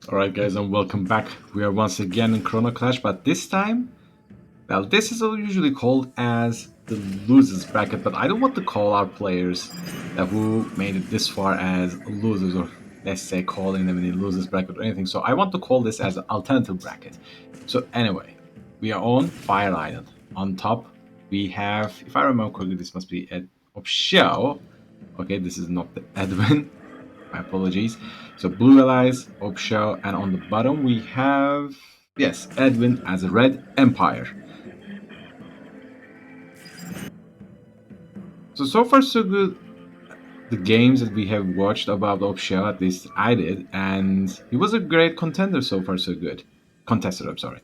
Alright guys, and welcome back. We are once again in Chrono Clash, but this time, well, this is usually called as the losers bracket, but I don't want to call our players who made it this far as losers, or let's say calling them in the losers bracket or anything. So I want to call this as an alternative bracket. So anyway, we are on Fire Island. On top, we have, if I remember correctly, this must be Opshijao. Okay, this is not the Edvin. My apologies. So Blue Allies, Opshijao, and on the bottom we have, yes, Edvin as a Red Empire. So far so good. The games that we have watched about Opshijao, at least I did, and he was a great contender so far so good. Contestant, I'm sorry.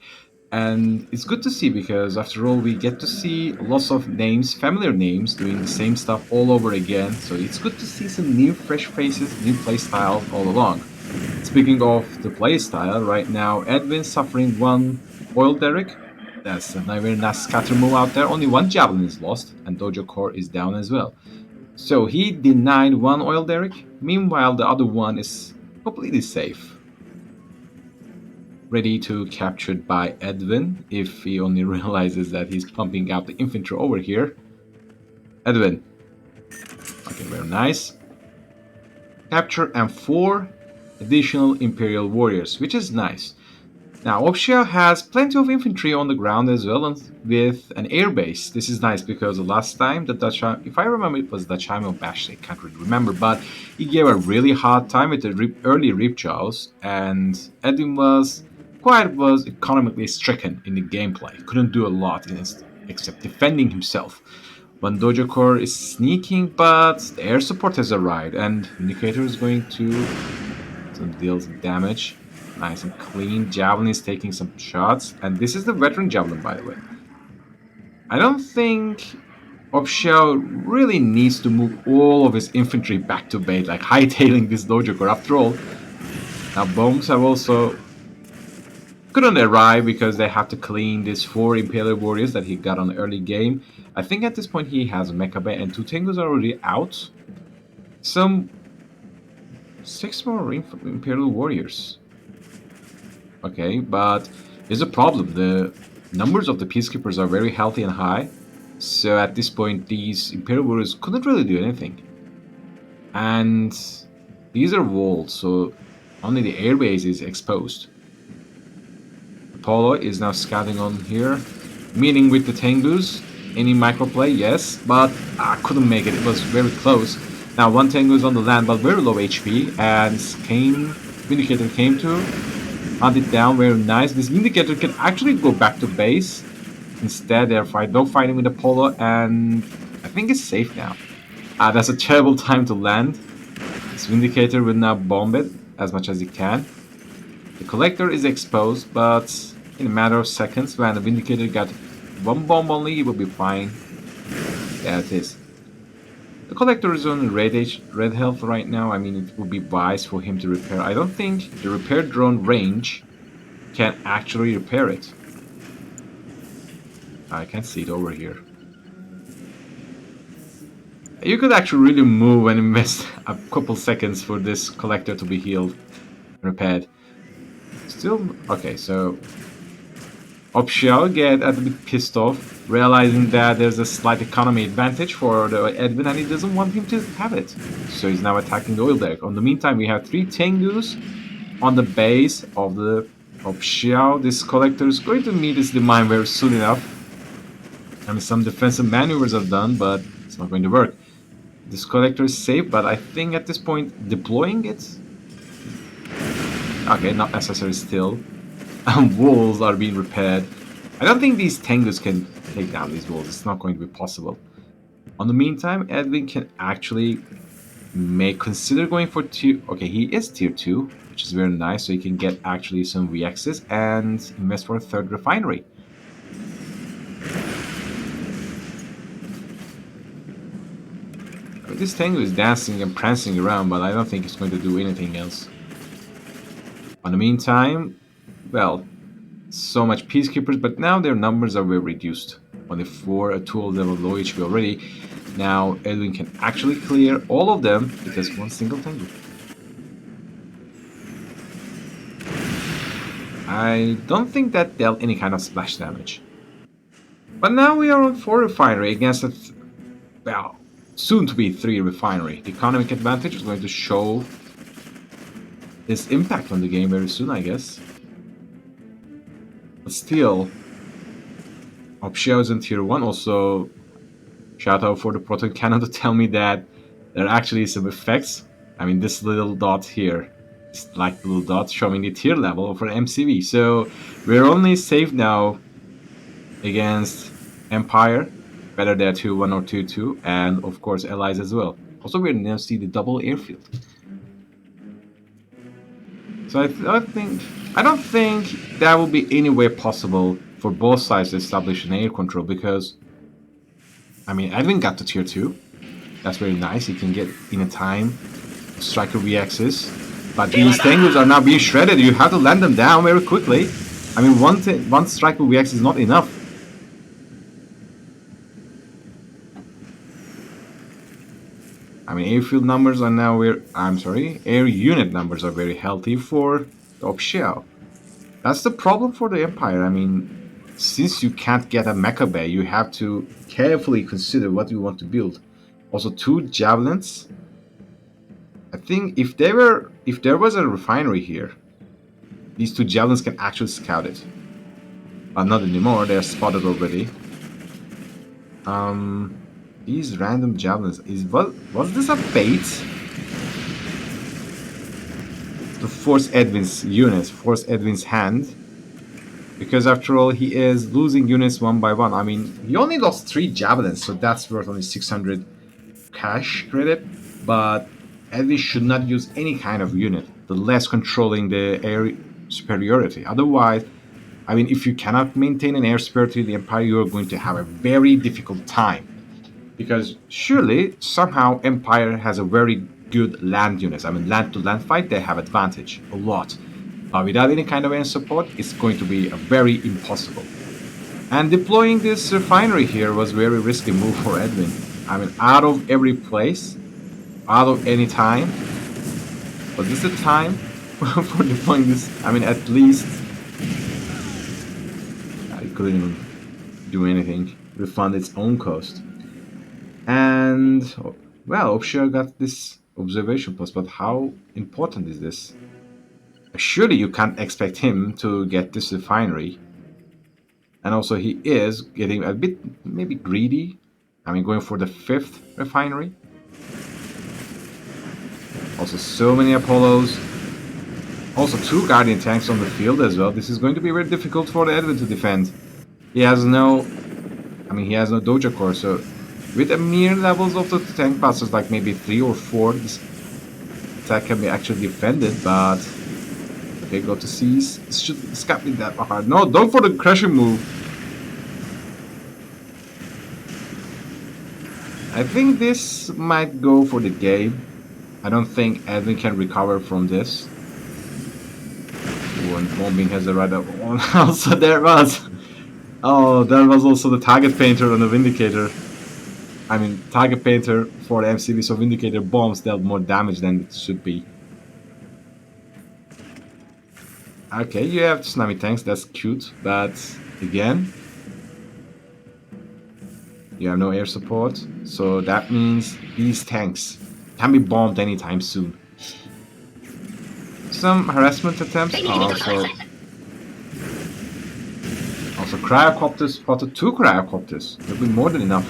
And it's good to see because after all we get to see lots of names, familiar names, doing the same stuff all over again. So it's good to see some new fresh faces, new play styles all along. Speaking of the playstyle, right now Edvin's suffering one oil derrick. That's a very nice scatter move out there. Only one javelin is lost, and Dojo Core is down as well. So he denied one oil derrick. Meanwhile, the other one is completely safe, ready to captured by Edvin if he only realizes that he's pumping out the infantry over here. Edvin, okay, very nice. Capture and 4 additional Imperial warriors, which is nice. Now, Opshijao has plenty of infantry on the ground as well, and with an air base. This is nice because the last time the Dutch, if I remember, it was Dutch Army or Bash, I can't really remember, but he gave a really hard time with the early Ripjaws, and Edwin was economically stricken in the gameplay. He couldn't do a lot except defending himself. When Dojo Core is sneaking, but the air support has arrived, and Indicator is going to deal some damage. Nice and clean. Javelin is taking some shots. And this is the veteran Javelin, by the way. I don't think Opshijao really needs to move all of his infantry back to base, like hightailing this Dojo Core. After all, now bombs have also couldn't arrive because they have to clean these 4 Imperial Warriors that he got on the early game. I think at this point he has Mecha Bay and 2 Tengus are already out. Some 6 more Imperial Warriors. Okay, but there's a problem. The numbers of the peacekeepers are very healthy and high, so at this point these Imperial warriors couldn't really do anything. And these are walls, so only the airbase is exposed. Apollo is now scouting on here, meeting with the Tengus. Any microplay? Yes, but I couldn't make it. It was very close. Now one Tengu is on the land, but very low HP, and Vindicator came to hunt it down. Very nice. This Vindicator can actually go back to base. Instead, they're fighting with Apollo, and I think it's safe now. That's a terrible time to land. This Vindicator will now bomb it as much as he can. The Collector is exposed, but in a matter of seconds, when the Vindicator got one bomb only, he will be fine. There it is. The Collector is on red health right now. I mean, it would be wise for him to repair. I don't think the repair drone range can actually repair it. I can see it over here. You could actually really move and invest a couple seconds for this Collector to be healed and repaired. Still, okay, so Opshijao get a bit pissed off, realizing that there's a slight economy advantage for the Edvin and he doesn't want him to have it. So he's now attacking the oil deck. On the meantime, we have 3 Tengus on the base of the Opshijao. This Collector is going to meet his demise very soon enough. I mean, some defensive maneuvers are done, but it's not going to work. This Collector is safe, but I think at this point, deploying it? Okay, not necessary still. Walls are being repaired. I don't think these Tengus can take down these walls. It's not going to be possible. On the meantime, Edvin can actually consider going for tier. Okay, he is tier 2, which is very nice. So he can get actually some VXs and invest for a 3rd refinery. I mean, this Tengu is dancing and prancing around, but I don't think it's going to do anything else. On the meantime, well, so much peacekeepers, but now their numbers are very reduced. Only 4, 2 of them are low HP already. Now Edwin can actually clear all of them because one single Tengu. I don't think that dealt any kind of splash damage. But now we are on 4 refinery against a, well, soon to be 3 refinery. The economic advantage is going to show its impact on the game very soon, I guess. But still, Opshijao is in tier 1. Also, shout out for the proton cannon to tell me that there are actually some effects. I mean, this little dot here, this like little dot showing the tier level for MCV. So we're only safe now against Empire, whether they're 2-1 or 2-2, and of course allies as well. Also, we're now see the double airfield. So I don't think that will be any way possible for both sides to establish an air control, because I mean, Edvin got to tier 2. That's very nice. He can get in a time striker VXs. But these Tengus are now being shredded. You have to land them down very quickly. I mean, one striker VX is not enough. I mean, airfield numbers are now air unit numbers are very healthy for the Opshijao. That's the problem for the Empire. I mean, since you can't get a mecha bay, you have to carefully consider what you want to build. Also, 2 javelins. I think if there was a refinery here, these 2 javelins can actually scout it. But not anymore. They're spotted already. These random javelins was this a bait to force Edvin's units, force Edvin's hand? Because after all, he is losing units one by one. I mean, he only lost 3 javelins, so that's worth only 600 cash credit. But Edvin should not use any kind of unit, the less controlling the air superiority. Otherwise, I mean, if you cannot maintain an air superiority in the Empire, you are going to have a very difficult time. Because surely, somehow, Empire has a very good land units. I mean, land-to-land fight, they have advantage, a lot. But without any kind of air support, it's going to be a very impossible. And deploying this refinery here was a very risky move for Edvin. I mean, out of every place, out of any time. Was this the time for deploying this? I mean, at least it couldn't even do anything. Refund its own cost. And, well, Opshijao got this observation post, but how important is this? Surely you can't expect him to get this refinery. And also he is getting a bit, maybe greedy. I mean, going for the 5th refinery. Also, so many Apollos. Also, 2 Guardian tanks on the field as well. This is going to be very difficult for the Edvin to defend. He has no Doja Core, so with the mere levels of the tank busters, like maybe 3 or 4, this attack can be actually defended, but okay, go to seize. This can't be that hard. No, don't for the crushing move. I think this might go for the game. I don't think Edvin can recover from this. Oh, and bombing has a right up. Also, there was. Oh, there was also the target painter on the Vindicator. I mean, target painter for the MCV, so Vindicator bombs dealt more damage than it should be. Okay, you have tsunami tanks, that's cute, but again, you have no air support, so that means these tanks can be bombed anytime soon. Some harassment attempts are also cryocopters spotted. 2 cryocopters, that'll be more than enough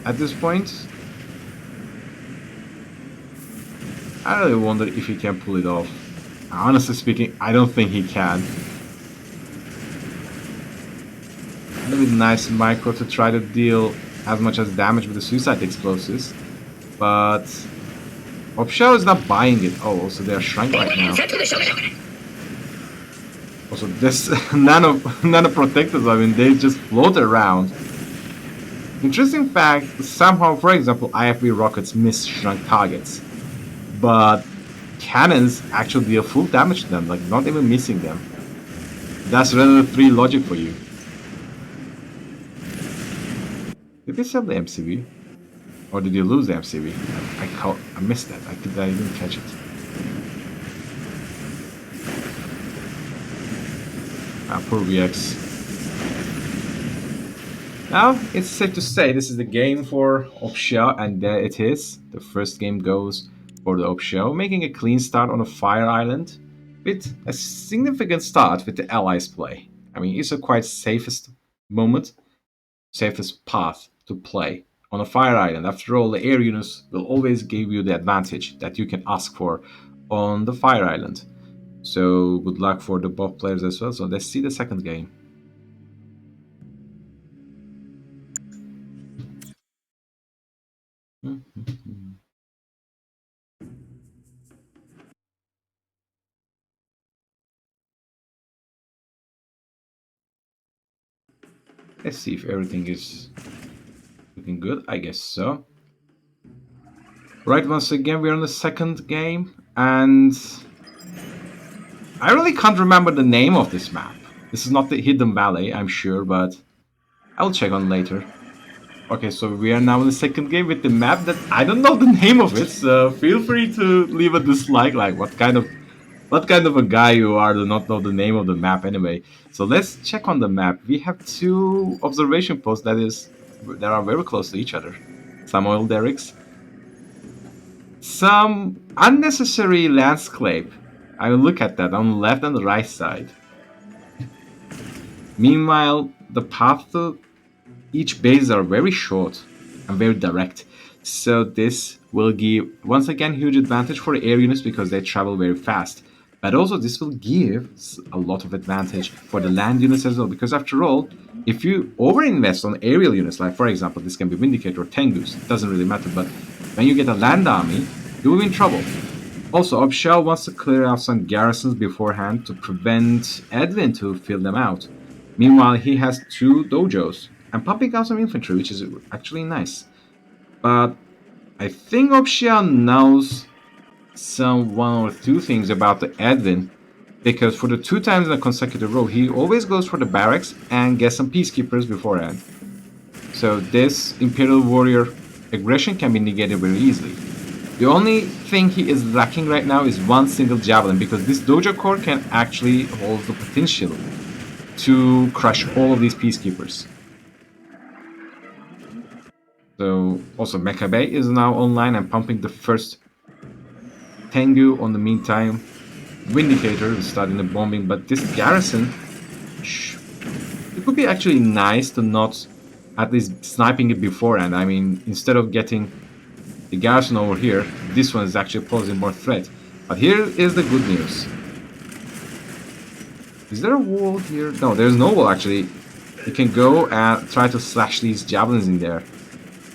at this point. I really wonder if he can pull it off. Honestly speaking, I don't think he can. It'll be nice micro to try to deal as much as damage with the suicide explosives, but Opshijao is not buying it. Oh, also they are shrunk right now. Also, this nano protectors, I mean, they just float around. Interesting fact, somehow, for example, IFB rockets miss shrunk targets, but cannons actually deal full damage to them, like not even missing them. That's Reddit 3 logic for you. Did they sell the MCV? Or did you lose the MCV? I missed that. I didn't catch it. Poor VX. Now, it's safe to say this is the game for Opshijao, and there it is. The first game goes for the Opshijao, making a clean start on a fire island with a significant start with the allies play. I mean, it's a quite safest moment, safest path to play on a fire island. After all, the air units will always give you the advantage that you can ask for on the fire island. So good luck for the bot players as well. So let's see the second game. Let's see if everything is looking good. I guess so. Right, once again, we're on the second game, and I really can't remember the name of this map. This is not the Hidden Valley, I'm sure, but I'll check on later. Okay, so we are now in the second game with the map that I don't know the name of it, so feel free to leave a dislike, like what kind of a guy you are to not know the name of the map anyway. So let's check on the map. We have two observation posts that are very close to each other. Some oil derricks. Some unnecessary landscape. I will look at that on the left and the right side. Meanwhile, the path to each base are very short and very direct. So this will give, once again, huge advantage for air units because they travel very fast. But also this will give a lot of advantage for the land units as well. Because after all, if you overinvest on aerial units, like for example, this can be Vindicator or Tengus, it doesn't really matter. But when you get a land army, you will be in trouble. Also, Opshijao wants to clear out some garrisons beforehand to prevent Edvin to fill them out. Meanwhile, he has two dojos and pumping out some infantry, which is actually nice. But I think Opshijao knows some one or two things about the Edvin, because for the two times in a consecutive row, he always goes for the barracks and gets some peacekeepers beforehand. So this Imperial Warrior aggression can be negated very easily. The only thing he is lacking right now is one single javelin, because this Dojo Corps can actually hold the potential to crush all of these peacekeepers. So also Mecha Bay is now online and pumping the first Tengu on the meantime. Vindicator is starting the bombing, but this garrison, it would be actually nice to not at least sniping it beforehand. I mean, instead of getting the garrison over here, this one is actually posing more threat. But here is the good news. Is there a wall here? No, there's no wall actually. You can go and try to slash these javelins in there.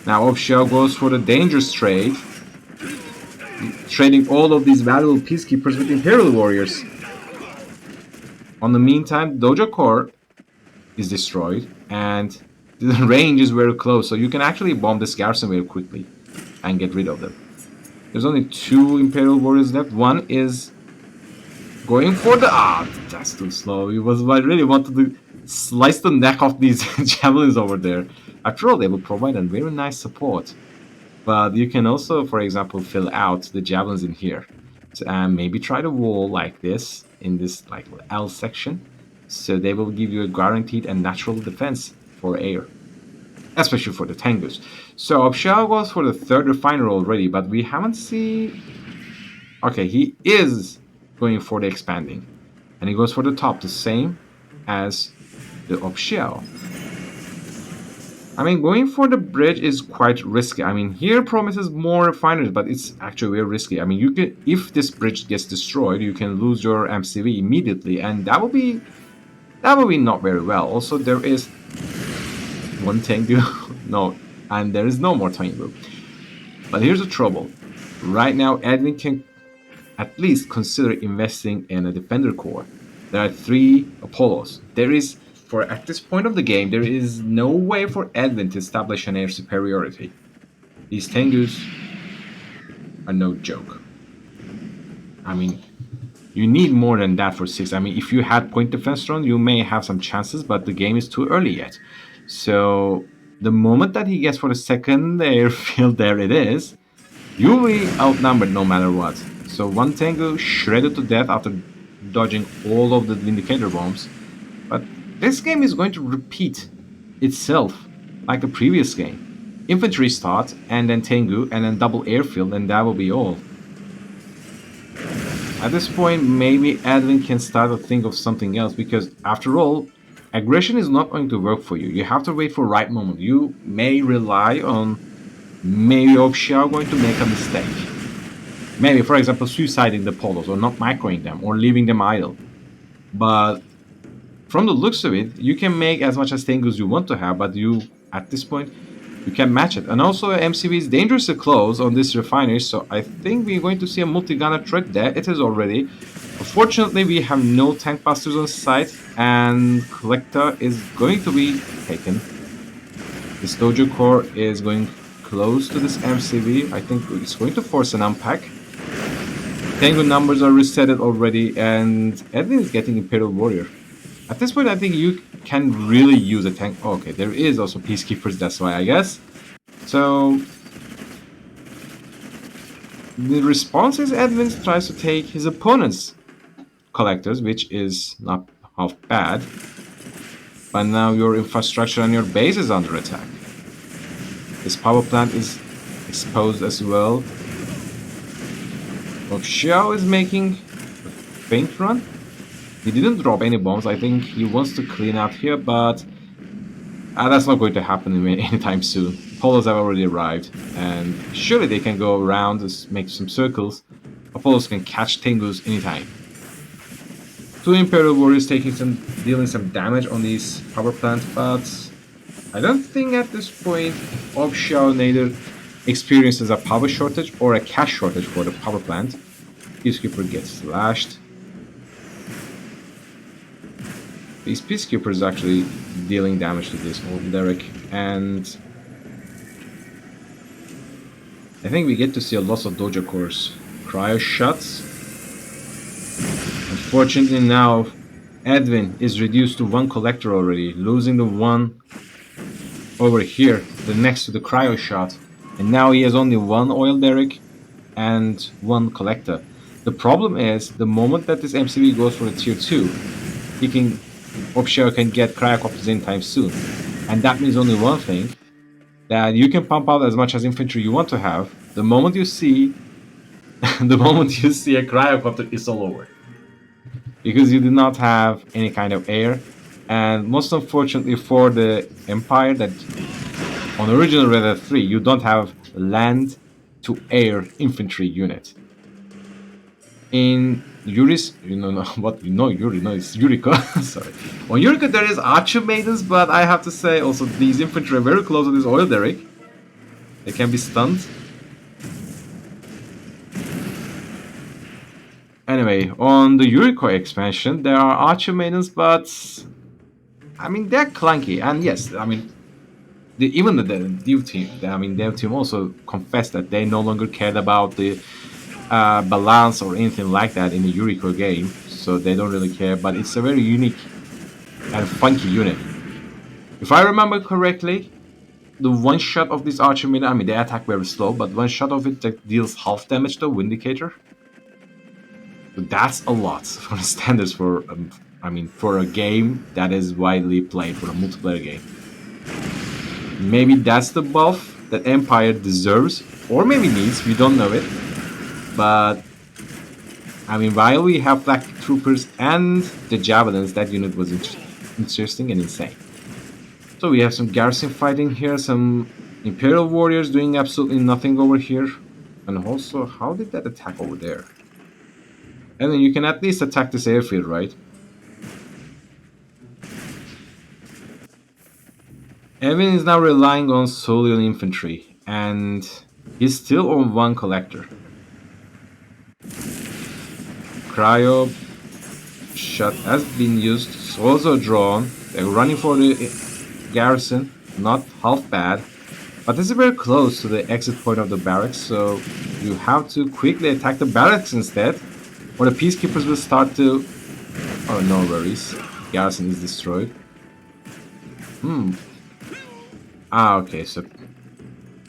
Now Opshijao goes for the dangerous trade, trading all of these valuable peacekeepers with Imperial Warriors. On the meantime, Dojo Corps is destroyed, and the range is very close, so you can actually bomb this garrison very quickly and get rid of them. There's only two Imperial Warriors left. One is going for the... that's too slow. I really wanted to slice the neck off these javelins over there. After all, they will provide a very nice support. But you can also, for example, fill out the javelins in here. And maybe try the wall like this, in this like L section. So they will give you a guaranteed and natural defense for air. Especially for the Tengus. So Opshijao goes for the third refiner already, but we haven't seen... Okay, he is going for the expanding. And he goes for the top, the same as the Opshijao. I mean, going for the bridge is quite risky. I mean, here promises more refineries, but it's actually very risky. I mean, you can, if this bridge gets destroyed, you can lose your MCV immediately, and that will be not very well. Also, there is one Tengu, no, and there is no more Tengu. But here's the trouble. Right now, Edvin can at least consider investing in a Defender Corps. There are 3 Apollos. At this point of the game, there is no way for Edvin to establish an air superiority. These Tengus are no joke. I mean, you need more than that for 6. I mean, if you had point defense drone, you may have some chances, but the game is too early yet. So, the moment that he gets for the second airfield, there it is, you will be outnumbered no matter what. So, one Tengu shredded to death after dodging all of the Vindicator bombs. This game is going to repeat itself like the previous game. Infantry start, and then Tengu, and then double airfield, and that will be all. At this point, maybe Edvin can start to think of something else, because after all, aggression is not going to work for you. You have to wait for the right moment. You may rely on maybe Opshijao going to make a mistake. Maybe, for example, suiciding the polos, or not microing them, or leaving them idle. But from the looks of it, you can make as much as Tengus you want to have, but you, at this point, you can match it. And also, MCV is dangerously close on this refinery, so I think we're going to see a multi-gunner threat there. It is already. Unfortunately, we have no tank busters on site, and Collector is going to be taken. This Dojo Core is going close to this MCV. I think it's going to force an unpack. Tengu numbers are resetted already, and Edvin is getting Imperial Warrior. At this point, I think you can really use a tank. Oh, okay, there is also Peacekeepers, that's why, I guess. So, the response is Edvin tries to take his opponent's collectors, which is not half bad. But now your infrastructure and your base is under attack. This power plant is exposed as well. Opshijao is making a faint run. He didn't drop any bombs. I think he wants to clean out here, but that's not going to happen anytime soon. Polos have already arrived, and surely they can go around and make some circles. Apollos can catch Tengus anytime. Two Imperial Warriors dealing some damage on these power plants, but I don't think at this point Opshijao neither experiences a power shortage or a cash shortage for the power plant. Peacekeeper gets slashed. These Peacekeepers actually dealing damage to this old Derek, and I think we get to see a lot of Dojo Cores. Cryo shots. Unfortunately now, Edvin is reduced to one collector already, losing the one over here, the next to the cryo shot. And now he has only one oil derrick and one collector. The problem is, the moment that this MCV goes for a tier 2, Opshijao can get cryocopters in time soon. And that means only one thing, that you can pump out as much as infantry you want to have. The moment you see a cryocopter, it's all over. Because you do not have any kind of air. And most unfortunately for the Empire, that on original Red Dead 3, you don't have land to air infantry unit. In Yuri's, it's Yuriko. Sorry. On Yuriko there is Archer Maidens, but I have to say also these infantry are very close to this oil derrick. They can be stunned. Anyway, on the Yuriko expansion, there are Archer Maidens, but I mean they're clunky. And yes, I mean even the dev team also confessed that they no longer cared about the balance or anything like that in the Yuriko game, so they don't really care, but it's a very unique and funky unit. If I remember correctly, the one shot of this Archer Maiden, they attack very slow, but one shot of it that deals half damage to Vindicator. So that's a lot for the standards for a game that is widely played, for a multiplayer game. Maybe that's the buff that Empire deserves, or maybe needs, we don't know it. But, while we have Black Troopers and the Javelins, that unit was interesting and insane. So we have some garrison fighting here, some Imperial Warriors doing absolutely nothing over here. And also, how did that attack over there? And then you can at least attack this airfield, right? Edvin is now relying solely on infantry, and he's still on one collector. Cryo shot has been used, it's also drawn. They're running for the garrison, not half bad, but this is very close to the exit point of the barracks, so you have to quickly attack the barracks instead, or the Peacekeepers will start to... Oh, no worries. Garrison is destroyed. Okay, so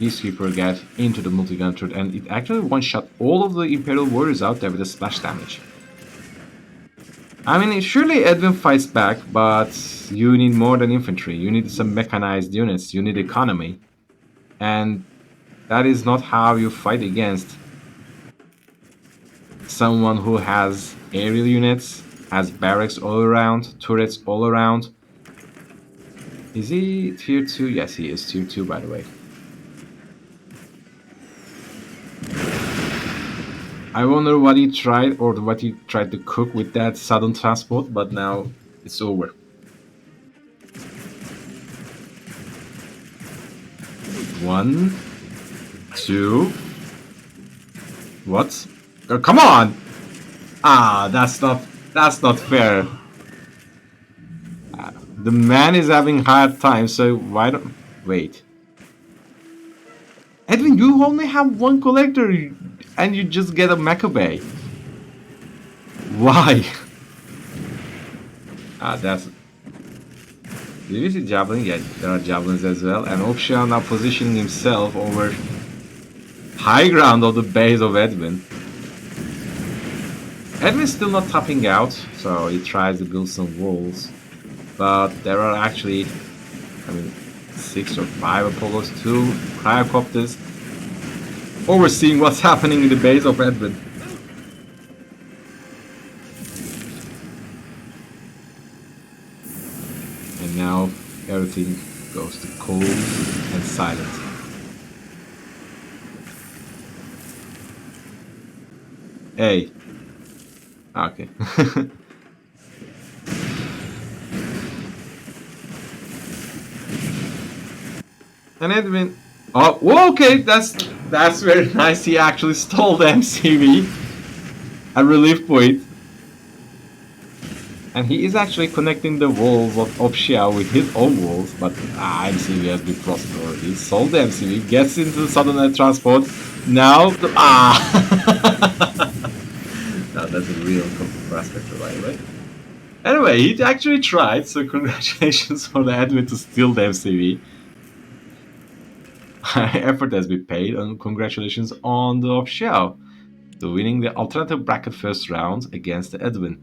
Peacekeeper got into the multi-gun turret, and it actually one-shot all of the Imperial Warriors out there with a splash damage. I mean, surely Edwin fights back, but you need more than infantry. You need some mechanized units. You need economy. And that is not how you fight against someone who has aerial units, has barracks all around, turrets all around. Is he tier 2? Yes, he is tier 2, by the way. I wonder what he tried or what he tried to cook with that sudden transport, but now it's over. One, two. What? Oh, come on! Ah, that's not fair. The man is having hard time, so why don't wait? Edwin, you only have one collector, and you just get a Maccabee. Why? That's. Did you see javelin? Yeah, there are javelins as well. And Opshijao now positioning himself over high ground of the base of Edwin. Edwin's still not topping out, so he tries to build some walls. But there are actually, I mean, 6 or 5 Apollos, 2 cryocopters overseeing what's happening in the base of Edwin. And now everything goes to cold and silent. Hey. Okay. And Edwin. Oh, okay, that's very nice. He actually stole the MCV at relief point. And he is actually connecting the walls of Opshijao with his own walls, but MCV has been crossed already. He sold the MCV, gets into the southern air transport. Now, now that's a real prospect, by the way. Anyway, he actually tried, so congratulations for the Edwin to steal the MCV. Effort has been paid, and congratulations on the Opshijao to winning the alternative bracket first round against the Edwin.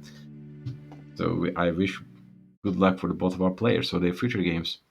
So I wish good luck for the both of our players for their future games.